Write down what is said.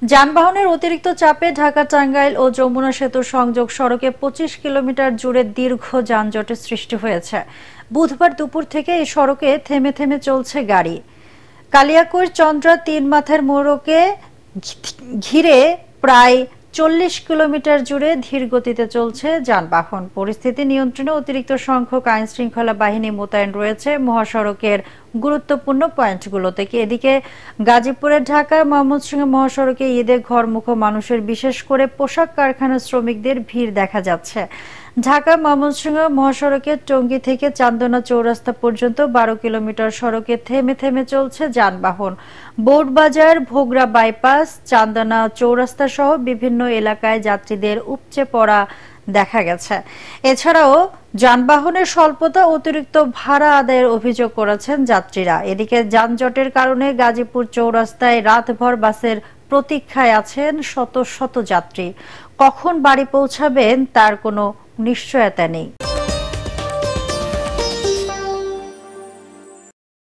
যানবাহনের অতিরিক্ত চাপে ঢাকা টাঙ্গাইল ও যমুনা সেতুর সংযোগ সড়কে ২৫ কিলোমিটার জুড়ে দীর্ঘ যানজটের সৃষ্টি হয়েছে। বুধবার দুপুর থেকে এই সড়কে থেমে থেমে চলছে গাড়ি। কালিয়াকৈর চন্দ্রা তিন মাথার মোড়কে ঘিরে প্রায় ৪০ কিলোমিটার জুড়ে ধীর গতিতে চলছে যানবাহন। পরিস্থিতি নিয়ন্ত্রণে অতিরিক্ত সংখ্যক আইনশৃঙ্খলা বাহিনী মোতায়েন রয়েছে মহাসড়কের গুরুত্বপূর্ণ পয়েন্টগুলোতে। এদিকে গাজীপুরের ঢাকা ময়মনসিংহ মহাসড়কে ঈদে ঘরমুখ মানুষের, বিশেষ করে পোশাক কারখানার শ্রমিকদের ভিড় দেখা যাচ্ছে। ঢাকা ময়মনসিংহ মহাসড়কের টঙ্গী থেকে চান্দনা চৌরাস্তা পর্যন্ত ১২ কিলোমিটার সড়কে থেমে থেমে চলছে যানবাহন। বোর্ডবাজার, ভোগড়া বাইপাস, চান্দনা চৌরাস্তা সহ বিভিন্ন এলাকায় যাত্রীদের উপচে পড়া দেখা গেছে। এছাড়াও যানবাহনের স্বল্পতা, অতিরিক্ত ভাড়া আদায়ের অভিযোগ করেছেন যাত্রীরা। এদিকে যানজটের কারণে গাজীপুর চৌরাস্তায় রাতভর বাসের প্রতীক্ষায় আছেন শত শত যাত্রী। কখন বাড়ি পৌঁছাবেন তার কোনো নিশ্চয়তা নেই।